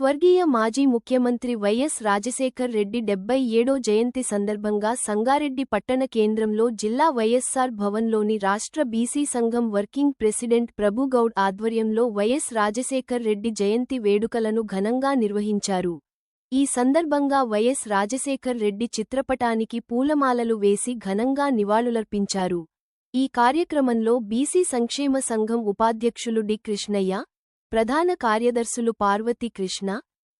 స్వర్గీయ మాజీ ముఖ్యమంత్రి వైఎస్ రాజశేఖర్ రెడ్డి 77వ జయంతి సందర్భంగా సంగారెడ్డి పట్టణ కేంద్రంలో జిల్లా వైఎస్సార్ భవన్లోని రాష్ట్ర బీసీ సంఘం వర్కింగ్ ప్రెసిడెంట్ ప్రభుగౌడ్ ఆధ్వర్యంలో వైఎస్ రాజశేఖర్ రెడ్డి జయంతి వేడుకలను ఘనంగా నిర్వహించారు. ఈ సందర్భంగా వైఎస్ రాజశేఖర్ రెడ్డి చిత్రపటానికి పూలమాలలు వేసి ఘనంగా నివాళులర్పించారు. ఈ కార్యక్రమంలో బీసీ సంక్షేమ సంఘం ఉపాధ్యక్షులు డి కృష్ణయ్య, ప్రధాన కార్యదర్శులు పార్వతి కృష్ణ,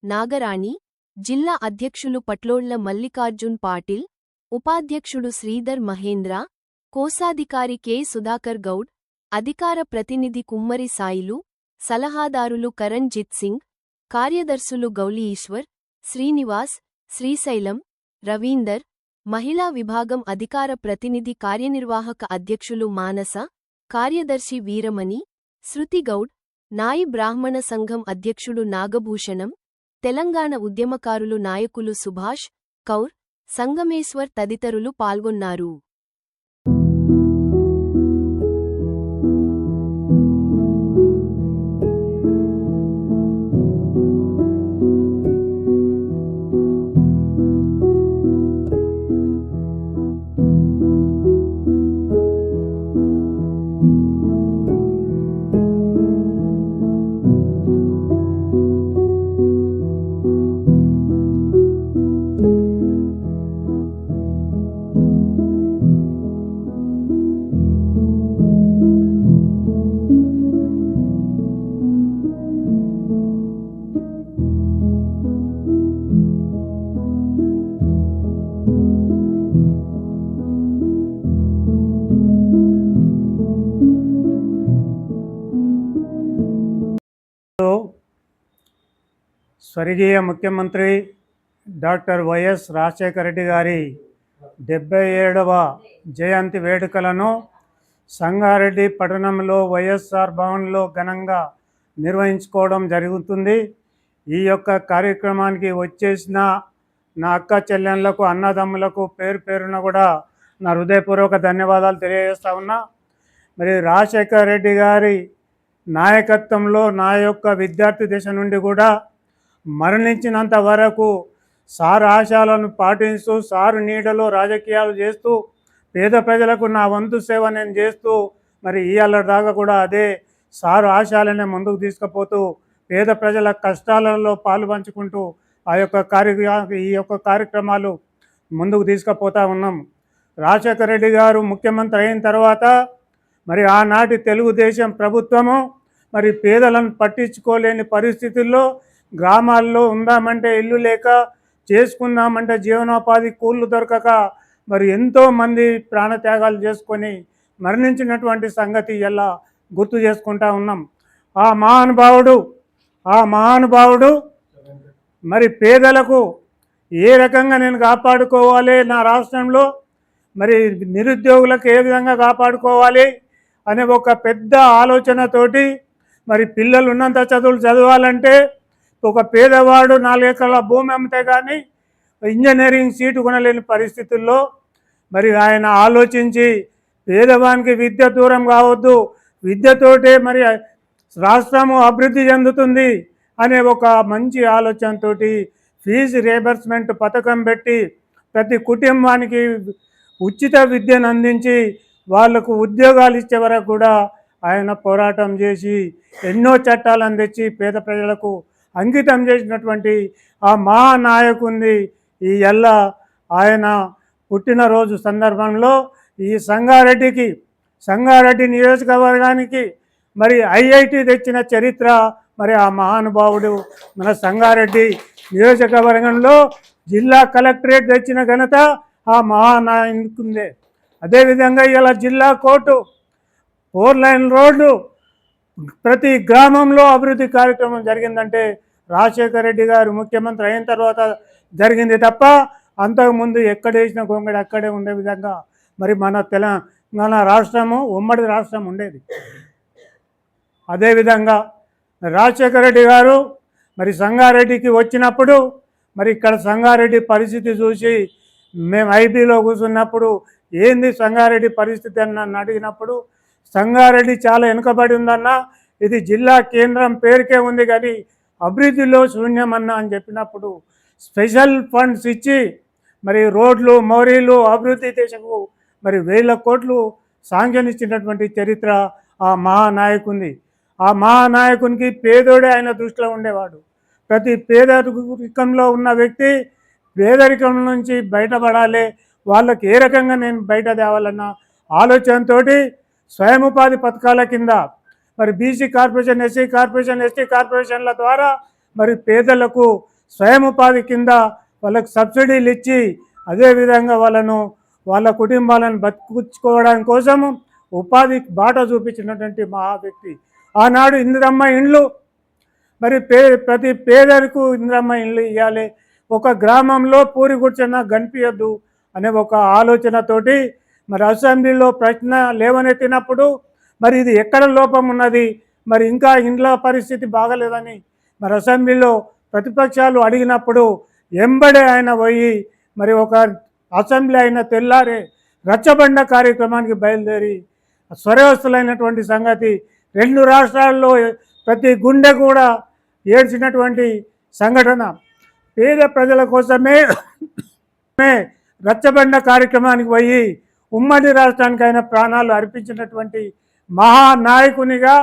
నాగరాణి, జిల్లా అధ్యక్షులు పట్లోళ్ల మల్లికార్జున్ పాటిల్, ఉపాధ్యక్షుడు శ్రీధర్ మహేంద్ర, కోశాధికారి కె సుధాకర్ గౌడ్, అధికార ప్రతినిధి కుమ్మరి సాయిలు, సలహాదారులు కరణ్ జిత్ సింగ్, కార్యదర్శులు గౌలి ఈశ్వర్, శ్రీనివాస్, శ్రీశైలం, రవీందర్, మహిళా విభాగం అధికార ప్రతినిధి కార్యనిర్వాహక అధ్యక్షులు మానస, కార్యదర్శి వీరమణి, శృతిగౌడ్, నాయి బ్రాహ్మణ సంఘం అధ్యక్షుడు నాగభూషణం, తెలంగాణ ఉద్యమకారులు నాయకులు సుభాష్, కౌర్, సంగమేశ్వర్ తదితరులు పాల్గొన్నారు. స్వర్గీయ ముఖ్యమంత్రి డాక్టర్ వైఎస్ రాజశేఖర రెడ్డి గారి 77వ జయంతి వేడుకలను సంగారెడ్డి పట్టణంలో వైఎస్ఆర్ భవన్లో ఘనంగా నిర్వహించుకోవడం జరుగుతుంది. ఈ యొక్క కార్యక్రమానికి వచ్చేసిన నా అక్క చెల్లెళ్ళకు, అన్నదమ్ములకు పేరు పేరున కూడా నా హృదయపూర్వక ధన్యవాదాలు తెలియజేస్తా ఉన్నా. మరి రాజశేఖర రెడ్డి గారి నాయకత్వంలో నా యొక్క విద్యార్థి దశ నుండి కూడా మరణించినంత వరకు సారు ఆశయాలను పాటిస్తూ, సారు నీడలో రాజకీయాలు చేస్తూ, పేద ప్రజలకు నా వంతు సేవ నేను చేస్తూ, మరి ఇవాళ దాకా కూడా అదే సారు ఆశయాలనే ముందుకు తీసుకుపోతూ పేద ప్రజల కష్టాలలో పాలు పంచుకుంటూ ఈ యొక్క కార్యక్రమాలు ముందుకు తీసుకుపోతూ ఉన్నాం. రాజశేఖర రెడ్డి గారు ముఖ్యమంత్రి అయిన తర్వాత మరి ఆనాటి తెలుగుదేశం ప్రభుత్వము మరి పేదలను పట్టించుకోలేని పరిస్థితుల్లో గ్రామాల్లో ఉందామంటే ఇల్లు లేక, చేసుకుందామంటే జీవనోపాధి కూళ్ళు దొరకక మరి ఎంతోమంది ప్రాణత్యాగాలు చేసుకొని మరణించినటువంటి సంగతి ఎలా గుర్తు చేసుకుంటా ఉన్నాం. ఆ మహానుభావుడు మరి పేదలకు ఏ రకంగా నేను కాపాడుకోవాలి, నా రాష్ట్రంలో మరి నిరుద్యోగులకు ఏ విధంగా కాపాడుకోవాలి అనే ఒక పెద్ద ఆలోచనతోటి మరి పిల్లలు ఉన్నంత చదువులు చదవాలంటే ఒక పేదవాడు 4 ఎకరాల భూమి అమ్మితే కానీ ఇంజనీరింగ్ సీటు కొనలేని పరిస్థితుల్లో మరి ఆయన ఆలోచించి పేదవానికి విద్య దూరం కావద్దు, విద్యతోటే మరి రాష్ట్రము అభివృద్ధి చెందుతుంది అనే ఒక మంచి ఆలోచనతో ఫీజు రీయింబర్స్మెంట్ పథకం పెట్టి ప్రతి కుటుంబానికి ఉచిత విద్యను అందించి వాళ్లకు ఉద్యోగాలు ఇచ్చే వరకు కూడా ఆయన పోరాటం చేసి ఎన్నో చట్టాలను తెచ్చి పేద ప్రజలకు అంకితం చేసినటువంటి ఆ మహానాయకుని ఈ ఆయన పుట్టినరోజు సందర్భంలో ఈ సంగారెడ్డి నియోజకవర్గానికి మరి ఐఐటి తెచ్చిన చరిత్ర మరి ఆ మహానుభావుడు మన సంగారెడ్డి నియోజకవర్గంలో జిల్లా కలెక్టరేట్ తెచ్చిన ఘనత ఆ మహానాయకునిదే. అదేవిధంగా ఇలా జిల్లా కోర్టు, 4 లైన్ రోడ్డు, ప్రతి గ్రామంలో అభివృద్ధి కార్యక్రమం జరిగిందంటే రాజశేఖర రెడ్డి గారు ముఖ్యమంత్రి అయిన తర్వాత జరిగింది తప్ప అంతకుముందు ఎక్కడ వేసిన గొంగడి అక్కడే ఉండే విధంగా మరి మన తెలంగాణ రాష్ట్రము ఉమ్మడి రాష్ట్రం ఉండేది. అదేవిధంగా రాజశేఖర రెడ్డి గారు మరి సంగారెడ్డికి వచ్చినప్పుడు మరి ఇక్కడ సంగారెడ్డి పరిస్థితి చూసి మేము ఐబీలో కూర్చున్నప్పుడు ఏంది సంగారెడ్డి పరిస్థితి అని నన్ను అడిగినప్పుడు సంగారెడ్డి చాలా వెనుకబడి ఉందన్న, ఇది జిల్లా కేంద్రం పేరుకే ఉంది కానీ అభివృద్ధిలో శూన్యమన్నా అని చెప్పినప్పుడు స్పెషల్ ఫండ్స్ ఇచ్చి మరి రోడ్లు మోరీలు అభివృద్ధి దిశకు మరి 1000 కోట్లు శాంక్షన్ ఇచ్చినటువంటి చరిత్ర ఆ మహానాయకుని. ఆ మహానాయకునికి పేదోడే ఆయన దృష్టిలో ఉండేవాడు. ప్రతి పేదరికంలో ఉన్న వ్యక్తి పేదరికం నుంచి బయటపడాలి, వాళ్ళకి ఏ రకంగా నేను బయట తేవాలన్న ఆలోచనతో స్వయం ఉపాధి పథకాల కింద మరి BC corporation, SC corporation, ST కార్పొరేషన్ల ద్వారా మరి పేదలకు స్వయం ఉపాధి కింద వాళ్ళకు సబ్సిడీలు ఇచ్చి అదేవిధంగా వాళ్ళ కుటుంబాలను బతుకుకోవడానికి కోసము ఉపాధి బాట చూపించినటువంటి మహా వ్యక్తి. ఆనాడు ఇందిరమ్మ ఇండ్లు మరి ప్రతి పేదలకు ఇందిరమ్మ ఇండ్లు ఇవ్వాలి, ఒక గ్రామంలో పూరి గుడిచెన్న కనిపించద్దు అనే ఒక ఆలోచనతోటి మరి అసెంబ్లీలో ప్రశ్న లేవనెత్తినప్పుడు మరి ఇది ఎక్కడ లోపం ఉన్నది, మరి ఇంకా ఇండ్ల పరిస్థితి బాగలేదని మరి అసెంబ్లీలో ప్రతిపక్షాలు అడిగినప్పుడు ఎంబడే ఆయన పోయి మరి ఒక అసెంబ్లీ అయిన తెల్లారే రచ్చబండ కార్యక్రమానికి బయలుదేరి స్వరవస్తులైనటువంటి సంగతి 2 రాష్ట్రాల్లో ప్రతి గుండె కూడా ఏడ్చినటువంటి సంఘటన. పేద ప్రజల కోసమే రచ్చబండ కార్యక్రమానికి పోయి ఉమ్మడి రాష్ట్రానికి ఆయన ప్రాణాలు అర్పించినటువంటి మహానాయకునిగా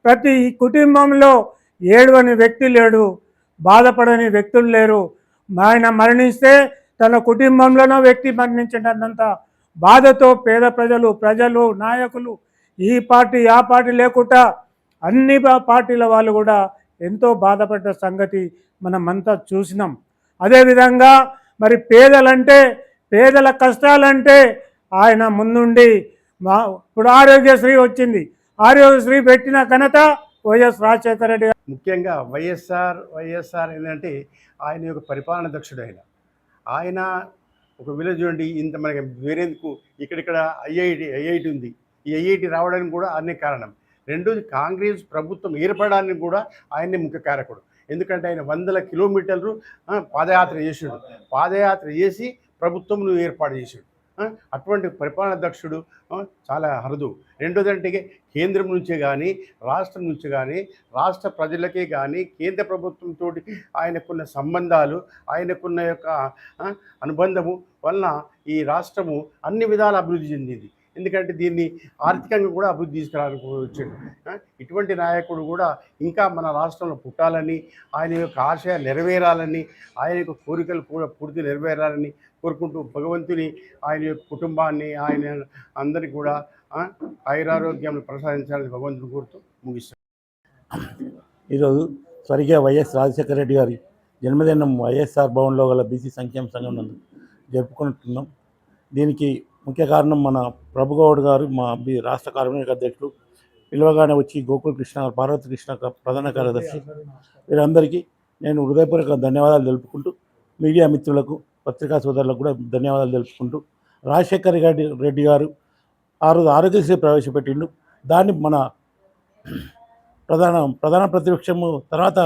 ప్రతి కుటుంబంలో ఏడవని వ్యక్తి లేడు, బాధపడని వ్యక్తులు లేరు. ఆయన మరణిస్తే తన కుటుంబంలోనో వ్యక్తి మరణించినంత బాధతో పేద ప్రజలు నాయకులు ఈ పార్టీ ఆ పార్టీ లేకుండా అన్ని పార్టీల వాళ్ళు కూడా ఎంతో బాధపడ్డ సంగతి మనమంతా చూసినాం. అదేవిధంగా మరి పేదల కష్టాలంటే ఆయన ముందుండి ఇప్పుడు ఆరోగ్యశ్రీ వచ్చింది, ఆరోగ్యశ్రీ పెట్టిన ఘనత వైఎస్ రాజశేఖర రెడ్డి. ముఖ్యంగా వైఎస్ఆర్ ఏంటంటే ఆయన యొక్క పరిపాలన దక్షుడు. ఆయన ఒక విలేజ్ చూడండి, ఇంత మనకి వేరేందుకు ఇక్కడిక్కడ ఐఐటి ఉంది. ఈ ఐఐటి రావడానికి కూడా ఆయనే కారణం. రెండోది కాంగ్రెస్ ప్రభుత్వం ఏర్పడడానికి కూడా ఆయనే ముఖ్య కారకుడు. ఎందుకంటే ఆయన 100 కిలోమీటర్లు పాదయాత్ర చేసి ప్రభుత్వం ఏర్పాటు చేశాడు. అటువంటి పరిపాలన దక్షుడు చాలా అరుదు. రెండోది అంటే కేంద్రం నుంచే కానీ రాష్ట్రం నుంచి కానీ రాష్ట్ర ప్రజలకే కానీ కేంద్ర ప్రభుత్వంతో ఆయనకున్న సంబంధాలు, ఆయనకున్న యొక్క అనుబంధము వలన ఈ రాష్ట్రము అన్ని విధాల అభివృద్ధి చెందింది. ఎందుకంటే దీన్ని ఆర్థికంగా కూడా అభివృద్ధి తీసుకురావడానికి వచ్చాడు. ఇటువంటి నాయకుడు కూడా ఇంకా మన రాష్ట్రంలో పుట్టాలని, ఆయన యొక్క ఆశయాలు నెరవేరాలని, ఆయన యొక్క కోరికలు కూడా పూర్తి నెరవేరాలని కోరుకుంటూ భగవంతుని ఆయన యొక్క కుటుంబాన్ని ఆయన అందరికీ కూడా ఆయురారోగ్యాన్ని ప్రసాదించాలని భగవంతుని కోరుతూ ముగిస్తాను. ఈరోజు స్వర్గీయ వైఎస్ రాజశేఖర రెడ్డి గారి జన్మదినం వైఎస్ఆర్ భవన్లో గల బీసీ సంక్షేమ సంఘం నందు జరుపుకుంటున్నాం. దీనికి ముఖ్య కారణం మన ప్రభుగౌడ్ గారు, మా రాష్ట్ర కార్యనిర్వాహక అధ్యక్షులు, పిలవగానే వచ్చి గోకుల్ కృష్ణ, పార్వతి కృష్ణ ప్రధాన కార్యదర్శి, వీరందరికీ నేను హృదయపూర్వక ధన్యవాదాలు తెలుపుకుంటూ, మీడియా మిత్రులకు, పత్రికా సోదరులకు కూడా ధన్యవాదాలు తెలుపుకుంటూ, రాజశేఖర రెడ్డి గారు ఆ రోజు ఆరోగ్యశ్రీ ప్రవేశపెట్టిండు. దాన్ని మన ప్రధాన ప్రతిపక్షము తర్వాత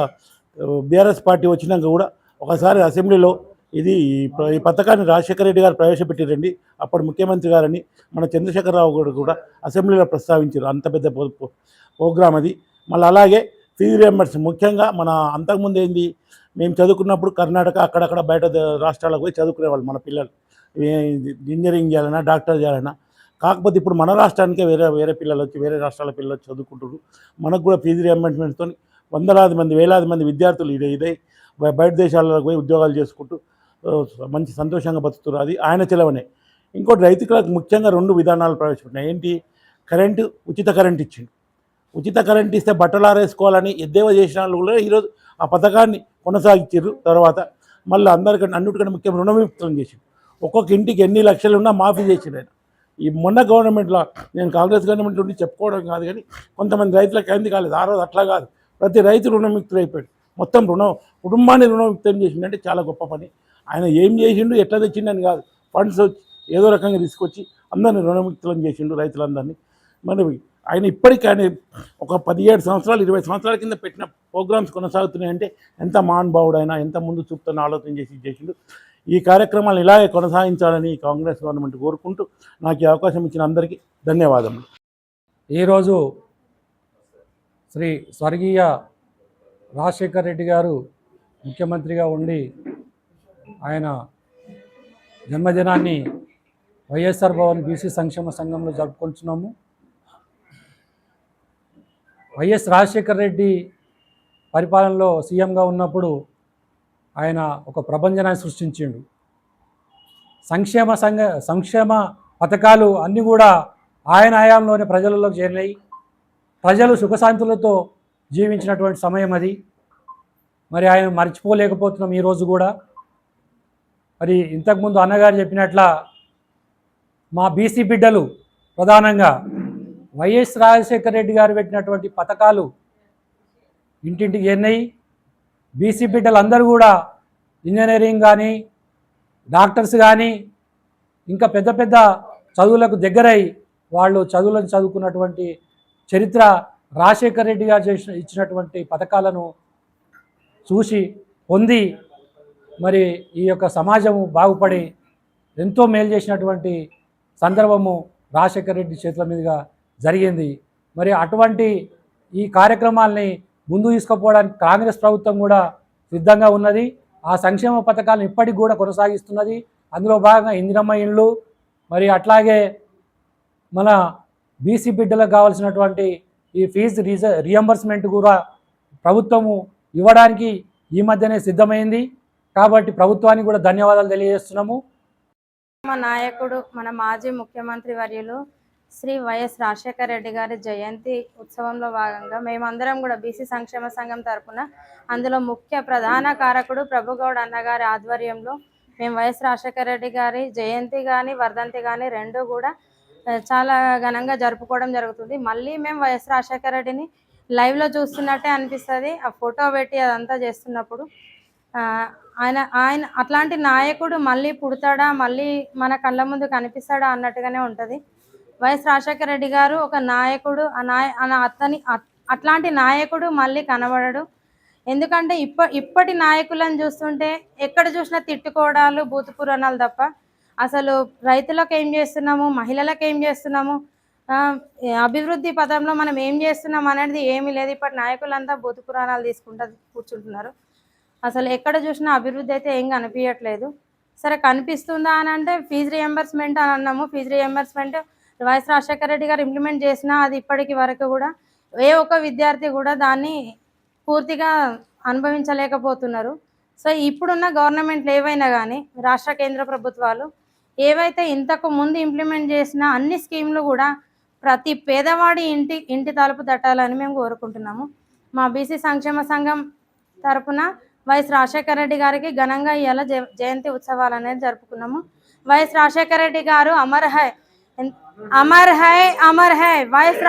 బీఆర్ఎస్ పార్టీ వచ్చినాక కూడా ఒకసారి అసెంబ్లీలో ఈ పథకాన్ని రాజశేఖర రెడ్డి గారు ప్రవేశపెట్టిరండి, అప్పుడు ముఖ్యమంత్రి గారని మన చంద్రశేఖరరావు గారు కూడా అసెంబ్లీలో ప్రస్తావించారు. అంత పెద్ద ప్రోగ్రాం అది. మళ్ళీ అలాగే ఫీజు రియంబర్స్, ముఖ్యంగా మన అంతకుముందు ఏంది, మేము చదువుకున్నప్పుడు కర్ణాటక అక్కడక్కడ బయట రాష్ట్రాలకు పోయి చదువుకునేవాళ్ళు మన పిల్లలు, ఇంజనీరింగ్ చేయాలన్నా డాక్టర్ చేయాలన్నా. కాకపోతే ఇప్పుడు మన రాష్ట్రానికే వేరే పిల్లలు వచ్చి వేరే రాష్ట్రాల పిల్లలు చదువుకుంటారు. మనకు కూడా ఫీజు రియంబర్స్మెంట్తో వందలాది మంది వేలాది మంది విద్యార్థులు ఇదే బయట దేశాలకు పోయి ఉద్యోగాలు చేసుకుంటూ మంచి సంతోషంగా బతుకుతారు. అది ఆయన చెలవనే. ఇంకోటి రైతులకు ముఖ్యంగా 2 విధానాలు ప్రవేశపెట్టినాయి. ఏంటి, ఉచిత కరెంట్ ఇచ్చిండు. ఉచిత కరెంట్ ఇస్తే బట్టలు ఆరేసుకోవాలని ఎద్దేవా చేసిన వాళ్ళు కూడా ఈరోజు ఆ పథకాన్ని కొనసాగించారు. తర్వాత మళ్ళీ అన్నిటికంటే ముఖ్యం రుణవిముక్తం చేసిండు. ఒక్కొక్క ఇంటికి ఎన్ని లక్షలు ఉన్నా మాఫీ చేసిండు ఆయన. ఈ మొన్న గవర్నమెంట్లో, నేను కాంగ్రెస్ గవర్నమెంట్ నుండి చెప్పుకోవడం కాదు కానీ కొంతమంది రైతులకు అయింది కాలేదు. ఆ రోజు అట్లా కాదు, ప్రతి రైతు రుణముక్తులు అయిపోయాడు. మొత్తం కుటుంబాన్ని రుణముక్తం చేసిండంటే చాలా గొప్ప పని. ఆయన ఏం చేసిండు, ఎట్లా తెచ్చిండని కాదు, ఫండ్స్ ఏదో రకంగా తీసుకొచ్చి అందరినీ రుణముక్తులను చేసిండు, రైతులందరినీ. మరి ఆయన ఇప్పటికీ ఆయన ఒక 17 సంవత్సరాలు 20 సంవత్సరాల కింద పెట్టిన ప్రోగ్రామ్స్ కొనసాగుతున్నాయంటే ఎంత మహానుభావుడు అయినా, ఎంత ముందు చూపుతున్న ఆలోచన చేసిండు. ఈ కార్యక్రమాలు ఇలాగే కొనసాగించాలని కాంగ్రెస్ గవర్నమెంట్ కోరుకుంటూ నాకు ఈ అవకాశం ఇచ్చిన అందరికీ ధన్యవాదములు. ఈరోజు శ్రీ స్వర్గీయ రాజశేఖర్ రెడ్డి గారు ముఖ్యమంత్రిగా ఉండి ఆయన జన్మదినాన్ని వైఎస్ఆర్ భవన్ బీసీ సంక్షేమ సంఘంలో జరుపుకుంటున్నాము. వైఎస్ రాజశేఖర్ రెడ్డి పరిపాలనలో సీఎంగా ఉన్నప్పుడు ఆయన ఒక ప్రభంజనాన్ని సృష్టించిండు. సంక్షేమ పథకాలు అన్నీ కూడా ఆయన హయాంలోనే ప్రజలలోకి చేరినాయి. ప్రజలు సుఖశాంతులతో జీవించినటువంటి సమయం అది. మరి ఆయన మర్చిపోలేకపోతున్నాం ఈరోజు కూడా. మరి ఇంతకుముందు అన్నగారు చెప్పినట్ల మా బీసీ బిడ్డలు ప్రధానంగా వైఎస్ రాజశేఖర రెడ్డి గారు పెట్టినటువంటి పథకాలు ఇంటింటికి చేరినాయి. బీసీ బిడ్డలందరూ కూడా ఇంజనీరింగ్ కానీ డాక్టర్స్ కానీ ఇంకా పెద్ద పెద్ద చదువులకు దగ్గరై వాళ్ళు చదువులను చదువుకున్నటువంటి చరిత్ర రాజశేఖర రెడ్డి గారు ఇచ్చినటువంటి పథకాలను చూసి పొంది మరి ఈ యొక్క సమాజము బాగుపడి ఎంతో మేలు చేసినటువంటి సందర్భము రాజశేఖర రెడ్డి చేతుల మీదుగా జరిగింది. మరి అటువంటి ఈ కార్యక్రమాల్ని ముందు తీసుకుపోవడానికి కాంగ్రెస్ ప్రభుత్వం కూడా సిద్ధంగా ఉన్నది. ఆ సంక్షేమ పథకాలను ఇప్పటికి కూడా కొనసాగిస్తున్నది. అందులో భాగంగా ఇందిరమ్మ ఇండ్లు, మరి అట్లాగే మన బీసీ బిడ్డలకు కావాల్సినటువంటి ఈ ఫీజు రియంబర్స్మెంట్ కూడా ప్రభుత్వము ఇవ్వడానికి ఈ మధ్యనే సిద్ధమైంది. కాబట్టి ప్రభుత్వానికి కూడా ధన్యవాదాలు తెలియజేస్తున్నాము. మా నాయకుడు మన మాజీ ముఖ్యమంత్రి వర్యులు శ్రీ వైఎస్ రాజశేఖర రెడ్డి గారి జయంతి ఉత్సవంలో భాగంగా మేమందరం కూడా బీసీ సంక్షేమ సంఘం తరఫున అందులో ముఖ్య ప్రధాన కారకుడు ప్రభుగౌడ్ అన్నగారి ఆధ్వర్యంలో మేము వైఎస్ రాజశేఖర రెడ్డి గారి జయంతి కానీ వర్ధంతి కానీ రెండు కూడా చాలా ఘనంగా జరుపుకోవడం జరుగుతుంది. మళ్ళీ మేము వైఎస్ రాజశేఖర రెడ్డిని లైవ్లో చూస్తున్నట్టే అనిపిస్తుంది. ఆ ఫోటో పెట్టి అదంతా చేస్తున్నప్పుడు ఆయన అట్లాంటి నాయకుడు మళ్ళీ పుడతాడా, మళ్ళీ మన కళ్ళ ముందు కనిపిస్తాడా అన్నట్టుగానే ఉంటుంది. వైఎస్ రాజశేఖర రెడ్డి గారు ఒక నాయకుడు, అట్లాంటి నాయకుడు మళ్ళీ కనబడడు. ఎందుకంటే ఇప్పటి నాయకులను చూస్తుంటే ఎక్కడ చూసినా తిట్టుకోవడాలు, బూతు పురాణాలు తప్ప అసలు రైతులకు ఏం చేస్తున్నాము, మహిళలకు ఏం చేస్తున్నాము, అభివృద్ధి పదంలో మనం ఏం చేస్తున్నాం అనేది ఏమీ లేదు. ఇప్పటి నాయకులంతా బూతు పురాణాలు తీసుకుంటూ కూర్చుంటున్నారు. అసలు ఎక్కడ చూసినా అభివృద్ధి అయితే ఏం కనిపించట్లేదు. సరే కనిపిస్తుందా అని అంటే ఫీజు రియంబర్స్మెంట్ అని అన్నాము. Fees reimbursement YS Rajasekhara Reddy గారు ఇంప్లిమెంట్ చేసినా అది ఇప్పటికి వరకు కూడా ఏ ఒక్క విద్యార్థి కూడా దాన్ని పూర్తిగా అనుభవించలేకపోతున్నారు. సో ఇప్పుడున్న గవర్నమెంట్లు ఏవైనా కానీ రాష్ట్ర కేంద్ర ప్రభుత్వాలు ఏవైతే ఇంతకు ముందు ఇంప్లిమెంట్ చేసిన అన్ని స్కీమ్లు కూడా ప్రతి పేదవాడి ఇంటి తలుపు తట్టాలని మేము కోరుకుంటున్నాము. మా బీసీ సంక్షేమ సంఘం తరపున వైఎస్ రాజశేఖర రెడ్డి గారికి ఘనంగా ఇవాళ జయంతి ఉత్సవాలు అనేది జరుపుకున్నాము. వైఎస్ రాజశేఖర రెడ్డి గారు Amar high, Amar high, Amar high. YS